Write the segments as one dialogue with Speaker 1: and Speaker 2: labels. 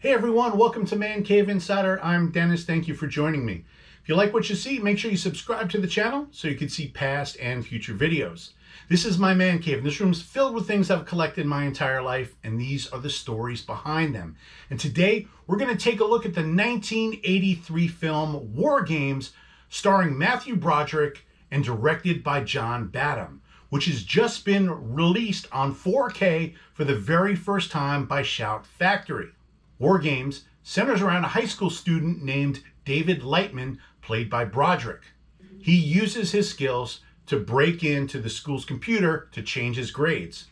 Speaker 1: Hey everyone, welcome to Man Cave Insider. I'm Dennis. Thank you for joining me. If you like what you see, make sure you subscribe to the channel so you can see past and future videos. This is my man cave, and this room is filled with things I've collected my entire life, and these are the stories behind them. And today, we're going to take a look at the 1983 film WarGames, starring Matthew Broderick and directed by John Badham, which has just been released on 4K for the very first time by Shout Factory. WarGames centers around a high school student named David Lightman, played by Broderick. He uses his skills to break into the school's computer to change his grades.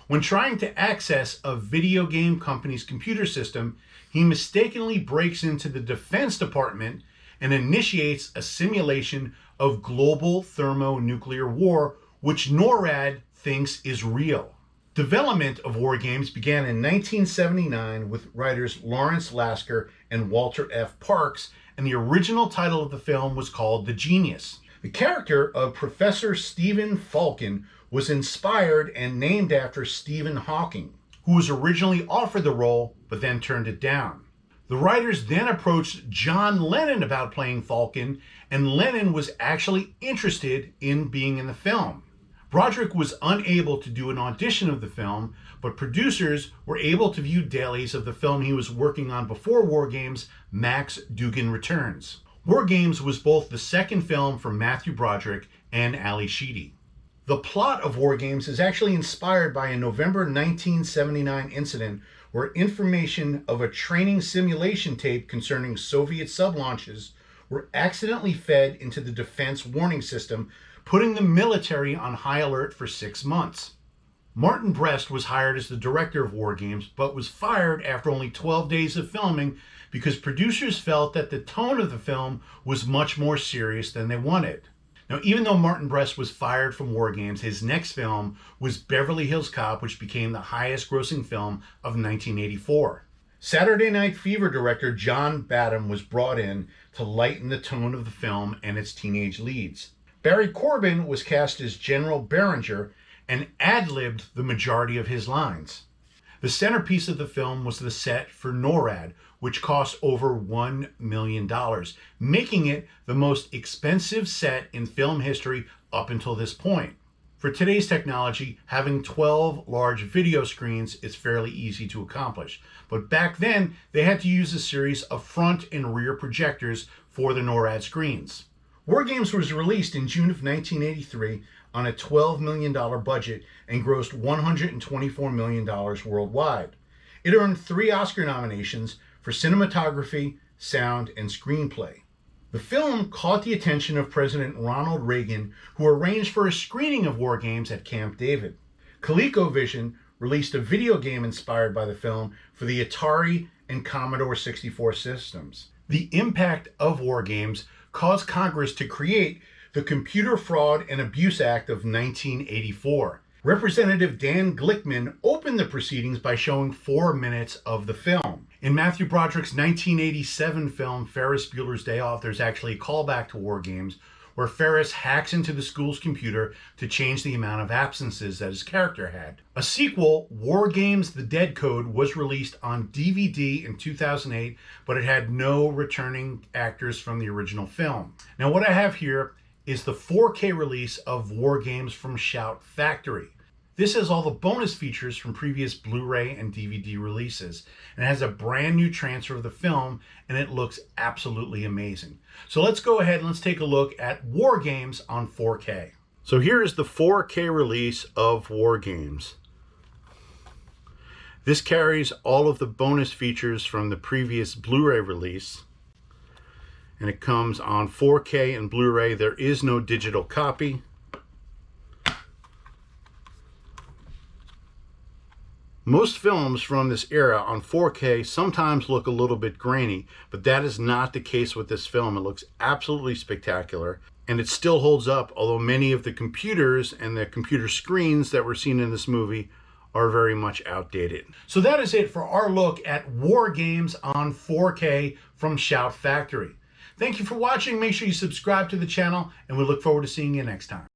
Speaker 1: When trying to access a video game company's computer system, he mistakenly breaks into the Defense Department and initiates a simulation of global thermonuclear war, which NORAD thinks is real. Development of WarGames began in 1979 with writers Lawrence Lasker and Walter F. Parks, and the original title of the film was called The Genius. The character of Professor Stephen Falken was inspired and named after Stephen Hawking, who was originally offered the role but then turned it down. The writers then approached John Lennon about playing Falken, and Lennon was actually interested in being in the film. Broderick was unable to do an audition of the film, but producers were able to view dailies of the film he was working on before WarGames, Max Dugan Returns. WarGames was both the second film from Matthew Broderick and Ali Sheedy. The plot of WarGames is actually inspired by a November 1979 incident where information of a training simulation tape concerning Soviet sub-launches were accidentally fed into the defense warning system, putting the military on high alert for 6 months. Martin Brest was hired as the director of WarGames, but was fired after only 12 days of filming because producers felt that the tone of the film was much more serious than they wanted. Now, even though Martin Brest was fired from WarGames, his next film was Beverly Hills Cop, which became the highest grossing film of 1984. Saturday Night Fever director John Badham was brought in to lighten the tone of the film and its teenage leads. Barry Corbin was cast as General Behringer and ad-libbed the majority of his lines. The centerpiece of the film was the set for NORAD, which cost over $1 million, making it the most expensive set in film history up until this point. For today's technology, having 12 large video screens is fairly easy to accomplish, but back then they had to use a series of front and rear projectors for the NORAD screens. WarGames was released in June of 1983 on a $12 million budget and grossed $124 million worldwide. It earned 3 Oscar nominations for cinematography, sound, and screenplay. The film caught the attention of President Ronald Reagan, who arranged for a screening of WarGames at Camp David. ColecoVision released a video game inspired by the film for the Atari and Commodore 64 systems. The impact of WarGames caused Congress to create the Computer Fraud and Abuse Act of 1984. Representative Dan Glickman opened the proceedings by showing 4 minutes of the film. In Matthew Broderick's 1987 film Ferris Bueller's Day Off, there's actually a callback to WarGames where Ferris hacks into the school's computer to change the amount of absences that his character had. A sequel, WarGames The Dead Code, was released on DVD in 2008, but it had no returning actors from the original film. Now what I have here is the 4K release of WarGames from Shout Factory. This has all the bonus features from previous Blu-ray and DVD releases, and it has a brand new transfer of the film, and it looks absolutely amazing. So let's go ahead and let's take a look at WarGames on 4K. So here is the 4K release of WarGames. This carries all of the bonus features from the previous Blu-ray release, and it comes on 4K and Blu-ray. There is no digital copy. Most films from this era on 4K sometimes look a little bit grainy, but that is not the case with this film. It looks absolutely spectacular, and it still holds up, although many of the computers and the computer screens that were seen in this movie are very much outdated. So that is it for our look at WarGames on 4K from Shout Factory. Thank you for watching. Make sure you subscribe to the channel, and we look forward to seeing you next time.